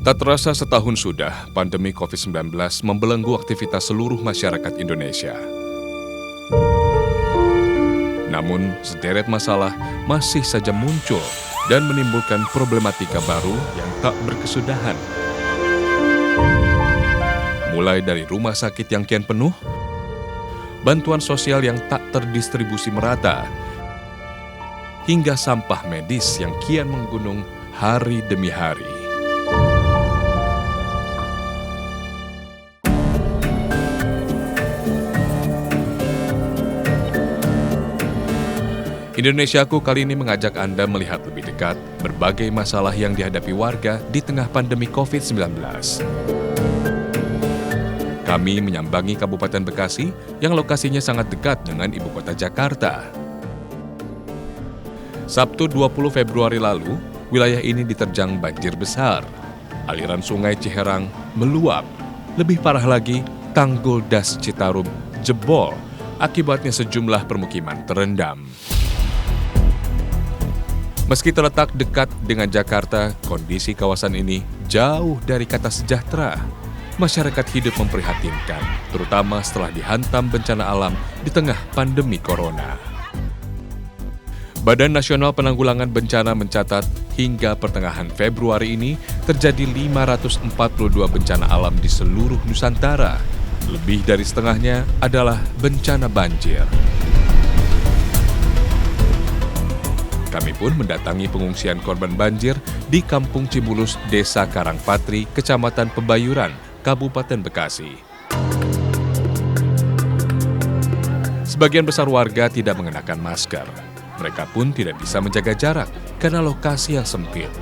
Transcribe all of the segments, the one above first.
Tak terasa setahun sudah, pandemi COVID-19 membelenggu aktivitas seluruh masyarakat Indonesia. Namun, sederet masalah masih saja muncul dan menimbulkan problematika baru yang tak berkesudahan. Mulai dari rumah sakit yang kian penuh, bantuan sosial yang tak terdistribusi merata, hingga sampah medis yang kian menggunung hari demi hari. Indonesiaku kali ini mengajak Anda melihat lebih dekat berbagai masalah yang dihadapi warga di tengah pandemi COVID-19. Kami menyambangi Kabupaten Bekasi yang lokasinya sangat dekat dengan ibu kota Jakarta. Sabtu 20 Februari lalu, wilayah ini diterjang banjir besar. Aliran sungai Ciherang meluap. Lebih parah lagi, Tanggul Das Citarum jebol. Akibatnya sejumlah permukiman terendam. Meski terletak dekat dengan Jakarta, kondisi kawasan ini jauh dari kata sejahtera. Masyarakat hidup memprihatinkan, terutama setelah dihantam bencana alam di tengah pandemi corona. Badan Nasional Penanggulangan Bencana mencatat hingga pertengahan Februari ini terjadi 542 bencana alam di seluruh Nusantara. Lebih dari setengahnya adalah bencana banjir. Kami pun mendatangi pengungsian korban banjir di Kampung Cibulus, Desa Karangpatri, Kecamatan Pebayuran, Kabupaten Bekasi. Sebagian besar warga tidak mengenakan masker. Mereka pun tidak bisa menjaga jarak karena lokasi yang sempit.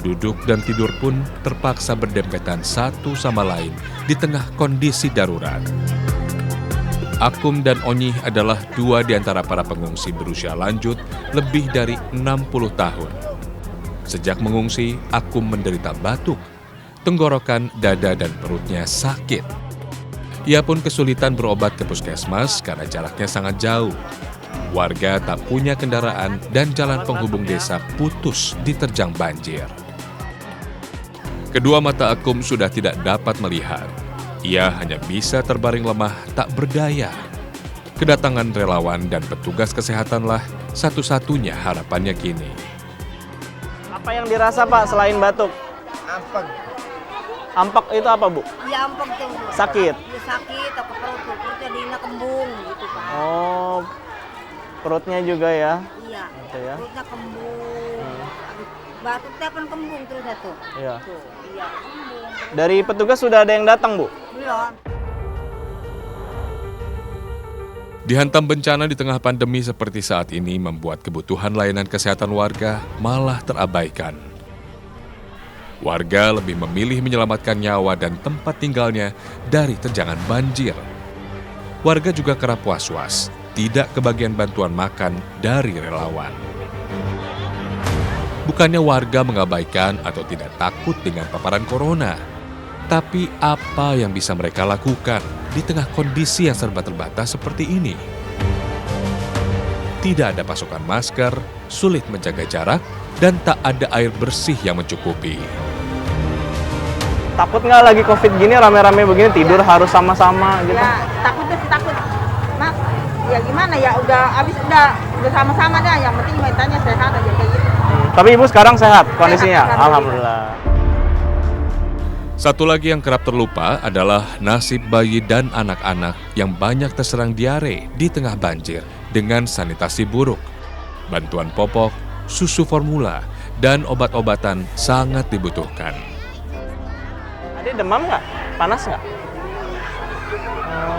Duduk dan tidur pun terpaksa berdempetan satu sama lain di tengah kondisi darurat. Akum dan Onyih adalah dua di antara para pengungsi berusia lanjut lebih dari 60 tahun. Sejak mengungsi, Akum menderita batuk, tenggorokan, dada, dan perutnya sakit. Ia pun kesulitan berobat ke puskesmas karena jaraknya sangat jauh. Warga tak punya kendaraan dan jalan penghubung desa putus diterjang banjir. Kedua mata Akum sudah tidak dapat melihat. Ia hanya bisa terbaring lemah tak berdaya. Kedatangan relawan dan petugas kesehatanlah satu-satunya harapannya kini. Apa yang dirasa Pak selain batuk? Ampek. Ampak itu apa Bu? Ya ampek tuh. Sakit? Ya, sakit, aku perutnya dina kembung gitu Pak. Oh, perutnya juga ya? Iya, Gitu ya. perutnya kembung. Aduh, batuknya kan kembung terus tuh. Iya. Tuh, iya kembung. Dari petugas sudah ada yang datang Bu? Belum. Dihantam bencana di tengah pandemi seperti saat ini membuat kebutuhan layanan kesehatan warga malah terabaikan. Warga lebih memilih menyelamatkan nyawa dan tempat tinggalnya dari terjangan banjir. Warga juga kerap was-was, tidak kebagian bantuan makan dari relawan. Bukannya warga mengabaikan atau tidak takut dengan paparan corona, tapi apa yang bisa mereka lakukan di tengah kondisi yang serba terbatas seperti ini? Tidak ada pasokan masker, sulit menjaga jarak, dan tak ada air bersih yang mencukupi. Takut nggak lagi COVID gini rame-rame begini tidur harus sama-sama gitu? Ya, takut tuh takut. Mas, ya gimana ya udah sama-sama dah. Yang penting mentalnya sehat aja kayak gitu. Tapi Ibu sekarang sehat kondisinya? Sehat, Alhamdulillah. Satu lagi yang kerap terlupa adalah nasib bayi dan anak-anak yang banyak terserang diare di tengah banjir dengan sanitasi buruk. Bantuan popok, susu formula, dan obat-obatan sangat dibutuhkan. Adik demam nggak? Panas nggak?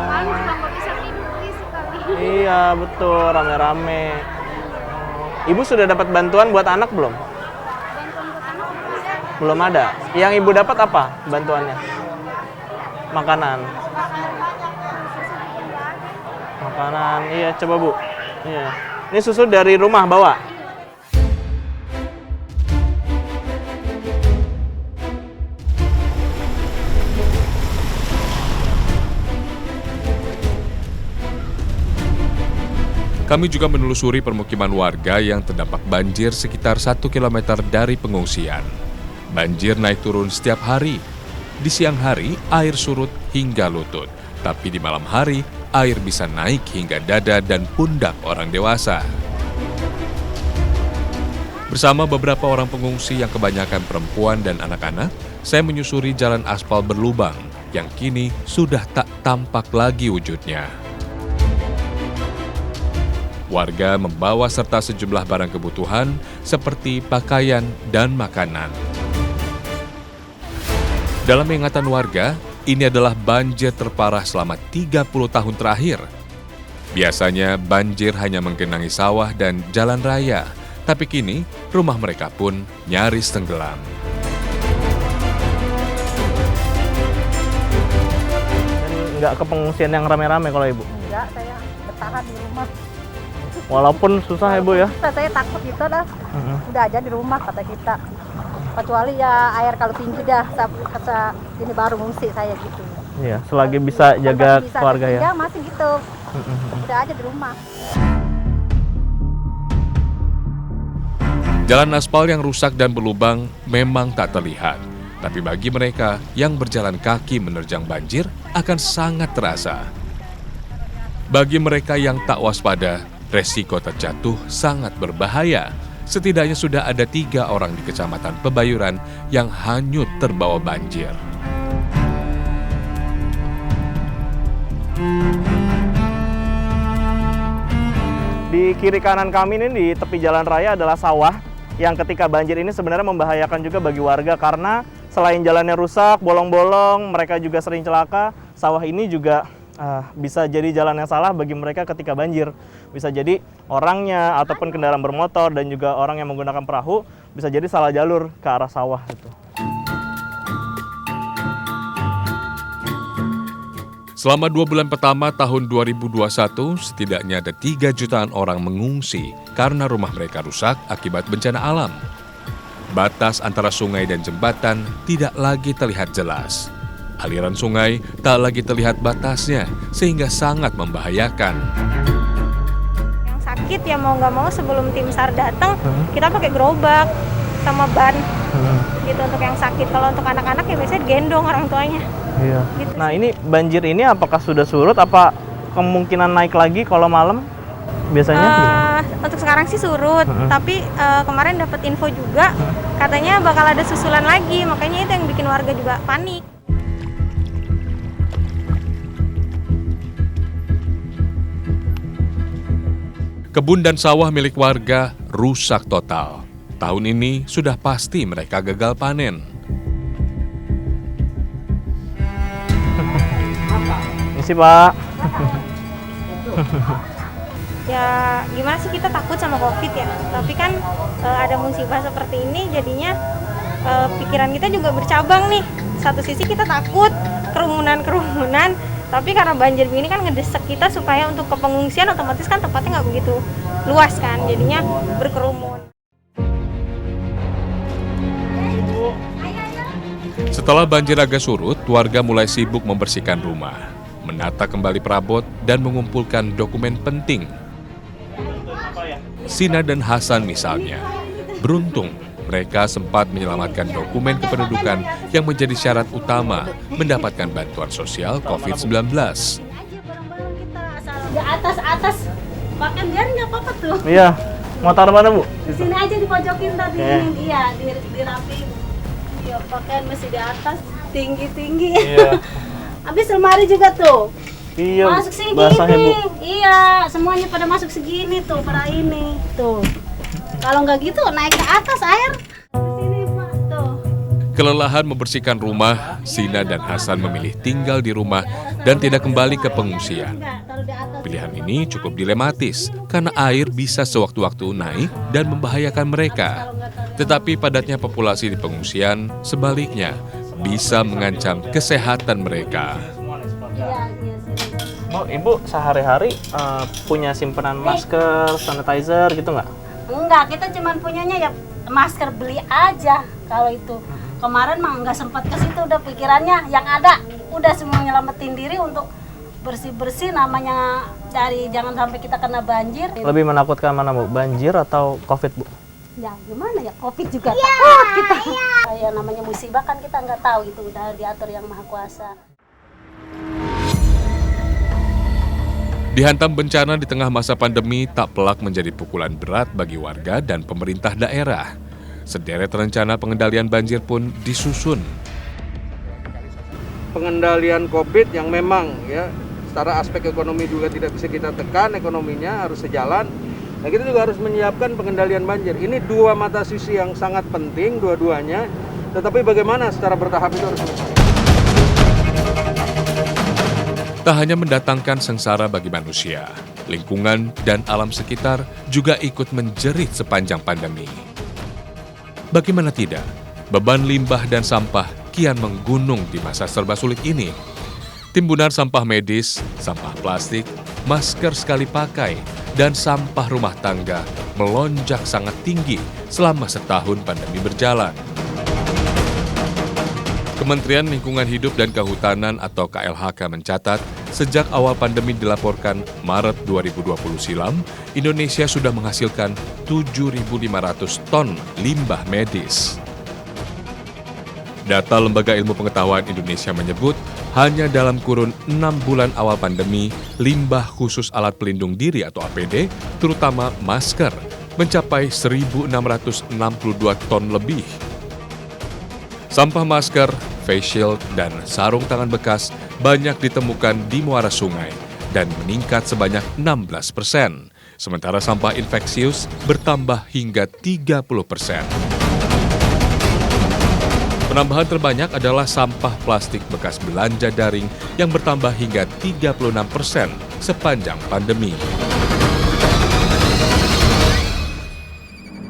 Paling juga nggak bisa tidur sekali. Iya betul, rame-rame. Ibu sudah dapat bantuan buat anak belum? Bantuan buat anak belum ada. Belum ada. Yang Ibu dapat apa bantuannya? Makanan. Makanan, iya coba Bu. Iya. Ini susu dari rumah bawa? Kami juga menelusuri permukiman warga yang terdampak banjir sekitar 1 km dari pengungsian. Banjir naik turun setiap hari. Di siang hari, air surut hingga lutut. Tapi di malam hari, air bisa naik hingga dada dan pundak orang dewasa. Bersama beberapa orang pengungsi yang kebanyakan perempuan dan anak-anak, saya menyusuri jalan aspal berlubang yang kini sudah tak tampak lagi wujudnya. Warga membawa serta sejumlah barang kebutuhan seperti pakaian dan makanan. Dalam ingatan warga, ini adalah banjir terparah selama 30 tahun terakhir. Biasanya banjir hanya menggenangi sawah dan jalan raya, tapi kini rumah mereka pun nyaris tenggelam. Nggak ke pengungsian yang rame-rame kalau Ibu? Enggak, saya bertahan di rumah. Walaupun susah Ibu ya? Saya takut gitu dah. Udah aja di rumah kata kita. Kecuali ya air kalau tinggi dah, ini baru ngungsi saya gitu. Iya, selagi bisa jaga Bisa keluarga ya? Ya masih gitu. Udah aja di rumah. Jalan aspal yang rusak dan berlubang memang tak terlihat. Tapi bagi mereka yang berjalan kaki menerjang banjir akan sangat terasa. Bagi mereka yang tak waspada, resiko terjatuh sangat berbahaya. Setidaknya sudah ada 3 orang di Kecamatan Pebayuran yang hanyut terbawa banjir. Di kiri kanan kami ini di tepi jalan raya adalah sawah yang ketika banjir ini sebenarnya membahayakan juga bagi warga karena selain jalannya rusak, bolong-bolong, mereka juga sering celaka. Sawah ini juga bisa jadi jalan yang salah bagi mereka ketika banjir. Bisa jadi orangnya ataupun kendaraan bermotor dan juga orang yang menggunakan perahu bisa jadi salah jalur ke arah sawah itu. Selama 2 bulan pertama tahun 2021, setidaknya ada 3 jutaan orang mengungsi karena rumah mereka rusak akibat bencana alam. Batas antara sungai dan jembatan tidak lagi terlihat jelas. Aliran sungai tak lagi terlihat batasnya, sehingga sangat membahayakan. Yang sakit ya mau nggak mau sebelum tim SAR datang, kita pakai gerobak sama ban. Gitu untuk yang sakit. Kalau untuk anak-anak ya biasanya gendong orang tuanya. Iya. Gitu. Nah ini banjir ini apakah sudah surut? Apa kemungkinan naik lagi kalau malam? Biasanya? Untuk sekarang sih surut, tapi kemarin dapat info juga katanya bakal ada susulan lagi, makanya itu yang bikin warga juga panik. Kebun dan sawah milik warga rusak total. Tahun ini sudah pasti mereka gagal panen. Isi Pak. Ya gimana sih, kita takut sama COVID ya, tapi kan ada musibah seperti ini jadinya pikiran kita juga bercabang nih. Satu sisi kita takut kerumunan, tapi karena banjir begini kan ngedesek kita supaya untuk ke pengungsian otomatis kan tempatnya nggak begitu luas kan, jadinya berkerumun. Setelah banjir agak surut, warga mulai sibuk membersihkan rumah, menata kembali perabot, dan mengumpulkan dokumen penting. Sina dan Hasan misalnya, beruntung mereka sempat menyelamatkan dokumen kependudukan yang menjadi syarat utama mendapatkan bantuan sosial COVID-19. Di atas pakai biar nggak apa-apa tuh. Iya. Mau taruh mana Bu? Di sini aja dipojokin tadi. Oke. Iya, dirapiin. Iya, pakaian masih di atas, tinggi-tinggi. Iya. Habis lemari juga tuh. Iya. Masuk segini. Basahnya Bu. Iya, semuanya pada masuk segini tuh, pada ini tuh. Kalau nggak gitu naik ke atas air. Sini Pak, tuh. Kelelahan membersihkan rumah, Sina dan Hasan memilih tinggal di rumah dan tidak kembali ke pengungsian. Nggak, taruh di atas. Pilihan ini cukup dilematis karena air bisa sewaktu-waktu naik dan membahayakan mereka. Tetapi padatnya populasi di pengungsian sebaliknya bisa mengancam kesehatan mereka. Iya, sini. Oh, Ibu sehari-hari punya simpanan masker, sanitizer gitu nggak? Enggak, kita cuman punyanya ya masker beli aja kalau itu. Kemarin mah nggak sempat ke situ, udah pikirannya yang ada udah semua nyelamatin diri untuk bersih-bersih, namanya dari jangan sampai kita kena banjir. Lebih menakutkan mana Bu? Banjir atau COVID Bu? Ya gimana ya, Covid juga takut kita. Kayak namanya musibah kan kita nggak tahu, itu udah diatur Yang Maha Kuasa. Dihantam bencana di tengah masa pandemi tak pelak menjadi pukulan berat bagi warga dan pemerintah daerah. Sederet rencana pengendalian banjir pun disusun. Pengendalian COVID yang memang ya secara aspek ekonomi juga tidak bisa kita tekan, ekonominya harus sejalan. Nah, kita juga harus menyiapkan pengendalian banjir. Ini dua mata sisi yang sangat penting dua-duanya. Tetapi bagaimana secara bertahap itu harus dilakukan. Tak hanya mendatangkan sengsara bagi manusia, lingkungan dan alam sekitar juga ikut menjerit sepanjang pandemi. Bagaimana tidak, beban limbah dan sampah kian menggunung di masa serba sulit ini. Timbunan sampah medis, sampah plastik, masker sekali pakai, dan sampah rumah tangga melonjak sangat tinggi selama setahun pandemi berjalan. Kementerian Lingkungan Hidup dan Kehutanan atau KLHK mencatat, sejak awal pandemi dilaporkan Maret 2020 silam, Indonesia sudah menghasilkan 7.500 ton limbah medis. Data Lembaga Ilmu Pengetahuan Indonesia menyebut, hanya dalam kurun 6 bulan awal pandemi, limbah khusus alat pelindung diri atau APD, terutama masker, mencapai 1.662 ton lebih. Sampah masker, face shield, dan sarung tangan bekas banyak ditemukan di muara sungai dan meningkat sebanyak 16%, sementara sampah infeksius bertambah hingga 30%. Penambahan terbanyak adalah sampah plastik bekas belanja daring yang bertambah hingga 36% sepanjang pandemi.